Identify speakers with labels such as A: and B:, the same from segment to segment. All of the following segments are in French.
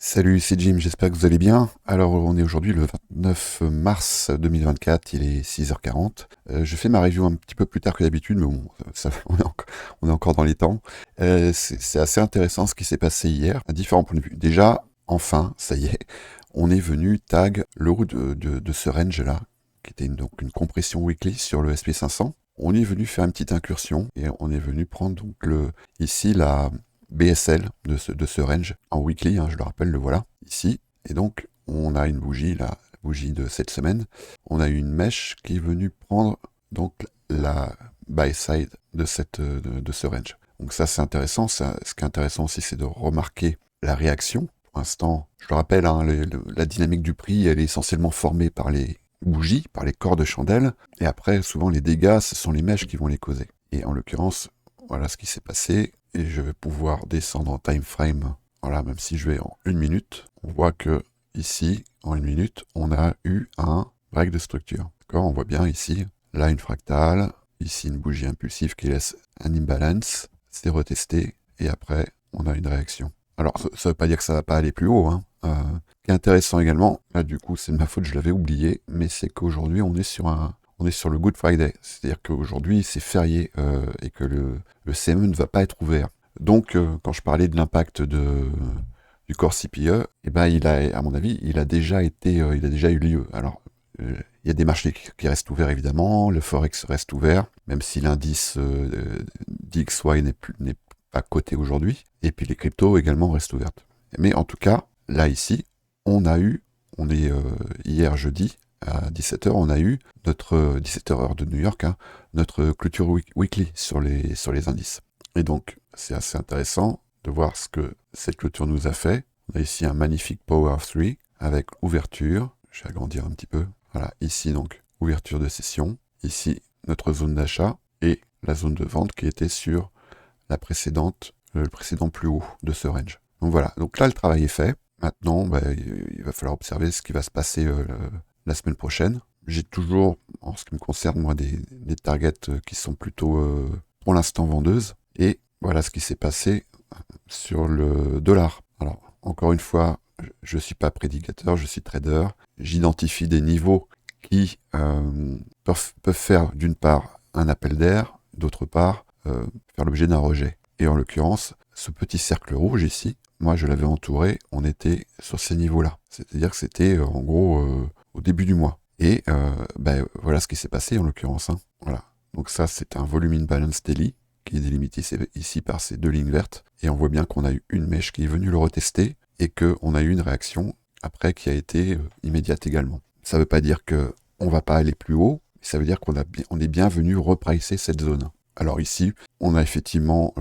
A: Salut, c'est Jim, j'espère que vous allez bien. Alors, on est aujourd'hui le 29 mars 2024, il est 6h40. Je fais ma review un petit peu plus tard que d'habitude, mais bon, on est encore dans les temps. C'est assez intéressant ce qui s'est passé hier, à différents points de vue. Déjà, enfin, ça y est, on est venu tag le route de ce range-là, qui était donc une compression weekly sur le SP500. On est venu faire une petite incursion et on est venu prendre donc ici la BSL de ce range en weekly, hein, je le rappelle, le voilà ici. Et donc, on a une bougie, la bougie de cette semaine. On a une mèche qui est venue prendre donc la buy side de ce range. Donc ça, c'est intéressant. Ce qui est intéressant aussi, c'est de remarquer la réaction. Pour l'instant, je le rappelle, hein, la dynamique du prix, elle est essentiellement formée par les bougies, par les corps de chandelle. Et après, souvent, les dégâts, ce sont les mèches qui vont les causer. Et en l'occurrence, voilà ce qui s'est passé. Et je vais pouvoir descendre en time frame. Voilà, même si je vais en 1 minute, on voit que ici, en 1 minute, on a eu un break de structure. D'accord, on voit bien ici, là une fractale, ici une bougie impulsive qui laisse un imbalance, c'est retesté, et après, on a une réaction. Alors, ça ne veut pas dire que ça va pas aller plus haut, hein. Ce qui est intéressant également, là du coup, c'est de ma faute, je l'avais oublié, mais c'est qu'aujourd'hui, on est sur le Good Friday, c'est-à-dire qu'aujourd'hui c'est férié et que le CME ne va pas être ouvert. Donc quand je parlais de l'impact du core CPE, eh ben, à mon avis, il a déjà eu lieu. Alors, il y a des marchés qui restent ouverts évidemment, le Forex reste ouvert, même si l'indice DXY n'est pas coté aujourd'hui, et puis les cryptos également restent ouvertes. Mais en tout cas, là ici, on est hier jeudi, à 17h, on a eu notre 17h heure de New York, hein, notre clôture weekly sur les indices. Et donc, c'est assez intéressant de voir ce que cette clôture nous a fait. On a ici un magnifique Power of 3 avec ouverture. Je vais agrandir un petit peu. Voilà, ici donc, ouverture de session. Ici, notre zone d'achat et la zone de vente qui était sur le précédent plus haut de ce range. Donc voilà, donc là, le travail est fait. Maintenant, il va falloir observer ce qui va se passer la semaine prochaine. J'ai toujours, en ce qui me concerne, moi, des targets qui sont plutôt, pour l'instant, vendeuses. Et voilà ce qui s'est passé sur le dollar. Alors, encore une fois, je ne suis pas prédicateur, je suis trader. J'identifie des niveaux qui peuvent faire, d'une part, un appel d'air, d'autre part, faire l'objet d'un rejet. Et en l'occurrence, ce petit cercle rouge ici, moi je l'avais entouré, on était sur ces niveaux-là. C'est-à-dire que c'était en gros au début du mois. Et voilà ce qui s'est passé en l'occurrence, hein. Voilà. Donc ça, c'est un volume imbalance daily qui est délimité ici par ces deux lignes vertes. Et on voit bien qu'on a eu une mèche qui est venue le retester et qu'on a eu une réaction après qui a été immédiate également. Ça ne veut pas dire qu'on ne va pas aller plus haut, mais ça veut dire qu'on est bien venu repricer cette zone. Alors ici, on a effectivement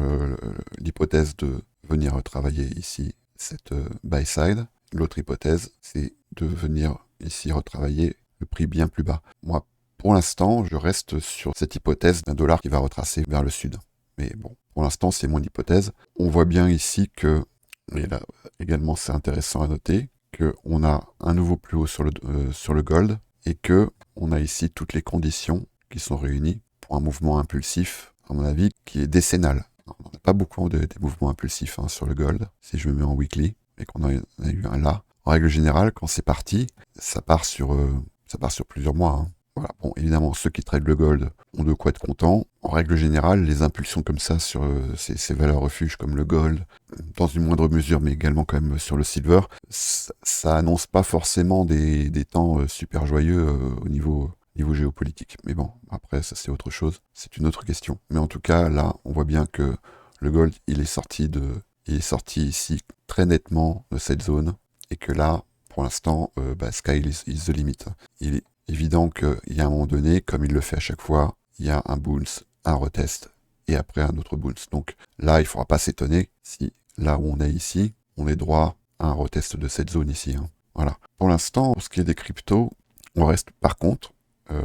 A: l'hypothèse de venir travailler ici cette buy side. L'autre hypothèse, c'est de venir ici retravailler le prix bien plus bas. Moi, pour l'instant, je reste sur cette hypothèse d'un dollar qui va retracer vers le sud. Mais bon, pour l'instant, c'est mon hypothèse. On voit bien ici que, et là également c'est intéressant à noter, qu'on a un nouveau plus haut sur le gold et que on a ici toutes les conditions qui sont réunies pour un mouvement impulsif, à mon avis, qui est décennal. On n'a pas beaucoup des mouvements impulsifs sur le gold, si je me mets en weekly, et qu'on a eu un là. En règle générale, quand c'est parti, ça part sur plusieurs mois, hein. Voilà. Bon, évidemment, ceux qui tradent le gold ont de quoi être contents. En règle générale, les impulsions comme ça sur ces valeurs refuges comme le gold, dans une moindre mesure, mais également quand même sur le silver, ça annonce pas forcément des temps super joyeux au niveau géopolitique. Mais bon, après, ça c'est autre chose. C'est une autre question. Mais en tout cas, là, on voit bien que le gold, il est sorti ici très nettement de cette zone. Et que là, pour l'instant, sky is the limit. Il est évident qu'il y a un moment donné, comme il le fait à chaque fois, il y a un bounce, un retest, et après un autre bounce. Donc là, il ne faudra pas s'étonner si, là où on est ici, on est droit à un retest de cette zone ici, hein. Voilà. Pour l'instant, pour ce qui est des cryptos, on reste par contre,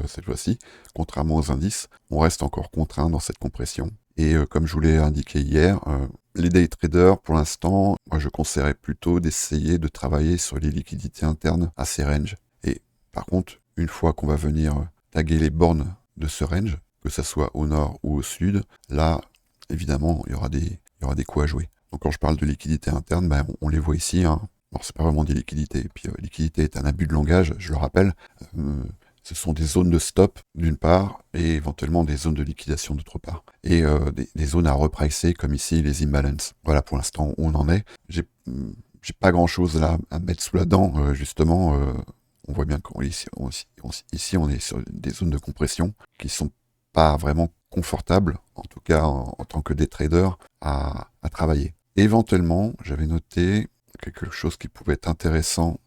A: cette fois-ci, contrairement aux indices, on reste encore contraint dans cette compression. Et comme je vous l'ai indiqué hier, les day traders, pour l'instant, moi je conseillerais plutôt d'essayer de travailler sur les liquidités internes à ces ranges. Et par contre, une fois qu'on va venir taguer les bornes de ce range, que ce soit au nord ou au sud, là, évidemment, il y aura des coups à jouer. Donc quand je parle de liquidité interne, on les voit ici, hein. Alors c'est pas vraiment des liquidités. Et puis liquidité est un abus de langage, je le rappelle. Euh, Ce sont des zones de stop d'une part et éventuellement des zones de liquidation d'autre part. Et des zones à repricer comme ici les imbalances. Voilà pour l'instant où on en est. J'ai pas grand chose là à mettre sous la dent justement. On voit bien qu'ici ici on est sur des zones de compression qui sont pas vraiment confortables, en tout cas en tant que des traders, à travailler. Éventuellement, j'avais noté quelque chose qui pouvait être intéressant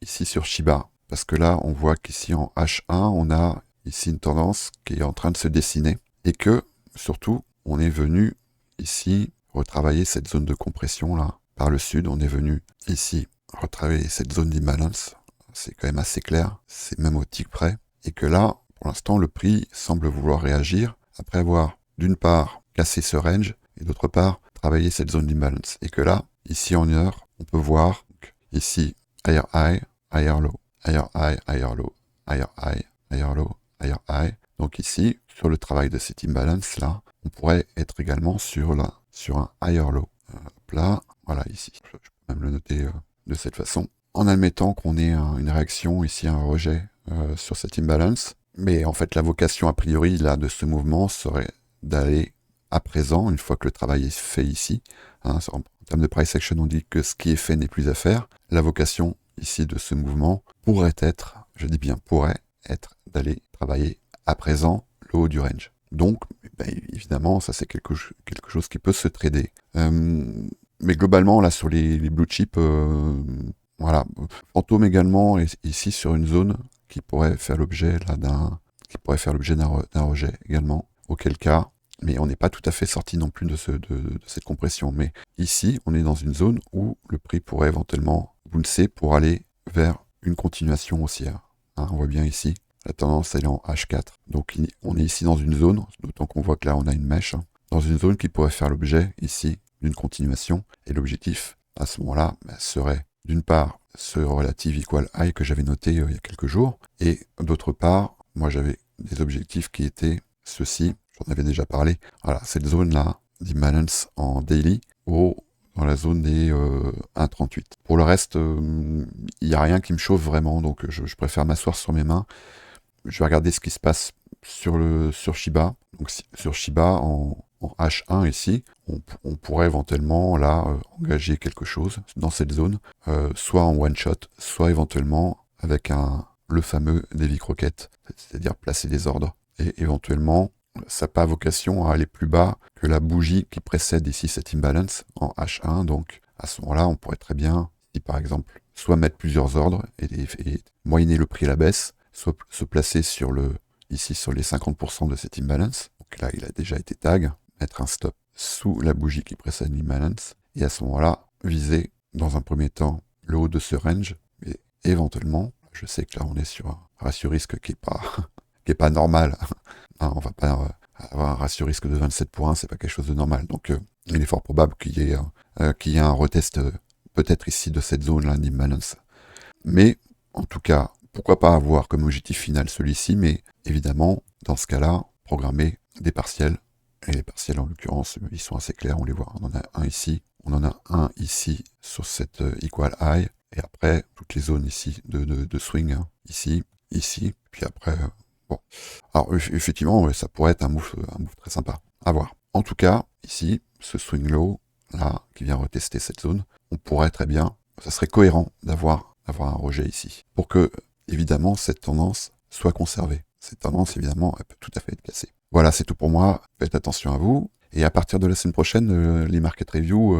A: ici sur Shiba, parce que là, on voit qu'ici en H1, on a ici une tendance qui est en train de se dessiner, et que, surtout, on est venu ici retravailler cette zone de compression là, par le sud, on est venu ici retravailler cette zone d'imbalance, c'est quand même assez clair, c'est même au tick près, et que là, pour l'instant, le prix semble vouloir réagir, après avoir, d'une part, cassé ce range, et d'autre part, travailler cette zone d'imbalance. Et que là, ici en heure, on peut voir, donc, ici, higher high, higher low, higher high, higher low, higher high, higher low, higher high. Donc ici, sur le travail de cette imbalance là, on pourrait être également sur un higher low. Hop là, voilà ici. Je peux même le noter de cette façon. En admettant qu'on ait une réaction ici, un rejet sur cette imbalance. Mais en fait, la vocation a priori là de ce mouvement serait d'aller à présent, une fois que le travail est fait ici, en termes de price action, on dit que ce qui est fait n'est plus à faire. La vocation ici de ce mouvement pourrait être, je dis bien pourrait être, d'aller travailler à présent le haut du range. Donc, évidemment, ça c'est quelque chose qui peut se trader. Mais globalement, là sur les blue chips, voilà, Fantôme également est ici sur une zone qui pourrait faire l'objet là d'un rejet également. Auquel cas, mais on n'est pas tout à fait sorti non plus de cette compression. Mais ici, on est dans une zone où le prix pourrait éventuellement bouncer pour aller vers une continuation haussière. Hein, on voit bien ici, la tendance elle est en H4. Donc on est ici dans une zone, d'autant qu'on voit que là on a une mèche, hein, dans une zone qui pourrait faire l'objet ici d'une continuation. Et l'objectif à ce moment-là serait d'une part ce relative equal high que j'avais noté il y a quelques jours, et d'autre part, moi j'avais des objectifs qui étaient ceux-ci, j'en avais déjà parlé, voilà, cette zone-là d'imbalance en daily, dans la zone des 1,38. Pour le reste, il n'y a rien qui me chauffe vraiment, donc je préfère m'asseoir sur mes mains. Je vais regarder ce qui se passe sur Shiba. Donc sur Shiba en H1 ici, on pourrait éventuellement là engager quelque chose dans cette zone, soit en one shot, soit éventuellement avec le fameux Davy Crockett, c'est-à-dire placer des ordres. Et éventuellement, ça n'a pas vocation à aller plus bas que la bougie qui précède ici cette imbalance en H1. Donc à ce moment-là, on pourrait très bien, si par exemple, soit mettre plusieurs ordres et moyenner le prix à la baisse, soit se placer ici sur les 50% de cette imbalance. Donc là, il a déjà été tag, mettre un stop sous la bougie qui précède l'imbalance, et à ce moment-là, viser dans un premier temps le haut de ce range, et éventuellement, je sais que là on est sur un ratio risque qui est pas normal. Hein, on va pas avoir un ratio risque de 27 pour 1, c'est pas quelque chose de normal. Donc il est fort probable qu'il y ait un retest peut-être ici de cette zone-là d'imbalance. Mais en tout cas, pourquoi pas avoir comme objectif final celui-ci, mais évidemment, dans ce cas-là, programmer des partiels. Et les partiels, en l'occurrence, ils sont assez clairs, on les voit. On en a un ici, on en a un ici sur cette equal high, et après, toutes les zones ici de swing, hein, ici, puis après, bon. Alors, effectivement, ouais, ça pourrait être un move très sympa. À voir. En tout cas, ici, ce swing low, là, qui vient retester cette zone, on pourrait très bien, ça serait cohérent d'avoir un rejet ici. Pour que, évidemment, cette tendance soit conservée. Cette tendance, évidemment, elle peut tout à fait être cassée. Voilà, c'est tout pour moi. Faites attention à vous. Et à partir de la semaine prochaine, les market reviews,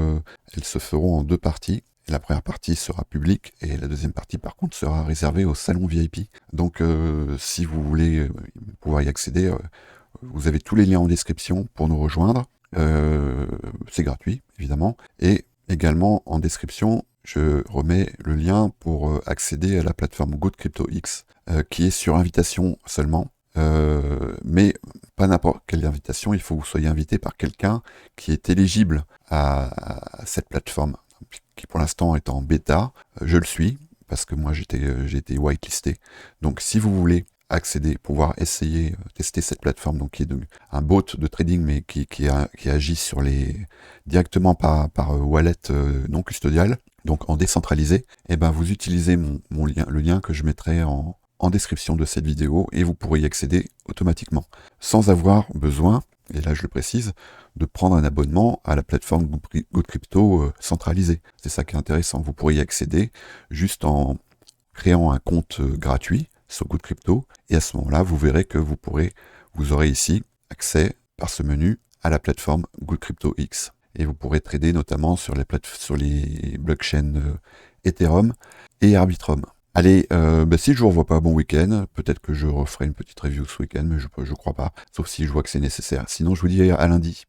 A: elles se feront en deux parties. Et la première partie sera publique et la deuxième partie, par contre, sera réservée au salon VIP. Donc, si vous voulez pouvoir y accéder, vous avez tous les liens en description pour nous rejoindre. C'est gratuit, évidemment. Et également, en description, je remets le lien pour accéder à la plateforme GoodCryptoX, qui est sur invitation seulement. Mais pas n'importe quelle invitation, il faut que vous soyez invité par quelqu'un qui est éligible à cette plateforme, qui pour l'instant est en bêta. Je le suis, parce que moi j'ai été whitelisté. Donc si vous voulez accéder, pouvoir essayer, tester cette plateforme, donc qui est un bot de trading, mais qui agit directement par wallet non custodial, Donc en décentralisé, eh ben, vous utilisez mon lien, le lien que je mettrai en description de cette vidéo et vous pourrez y accéder automatiquement, sans avoir besoin, et là je le précise, de prendre un abonnement à la plateforme Good Crypto centralisée. C'est ça qui est intéressant, vous pourrez y accéder juste en créant un compte gratuit sur Good Crypto, et à ce moment-là, vous verrez que vous aurez ici accès par ce menu à la plateforme Good Crypto X. Et vous pourrez trader notamment sur les blockchains Ethereum et Arbitrum. Allez, si je vous revois pas, bon week-end. Peut-être que je referai une petite review ce week-end, mais je crois pas. Sauf si je vois que c'est nécessaire. Sinon, je vous dis à lundi.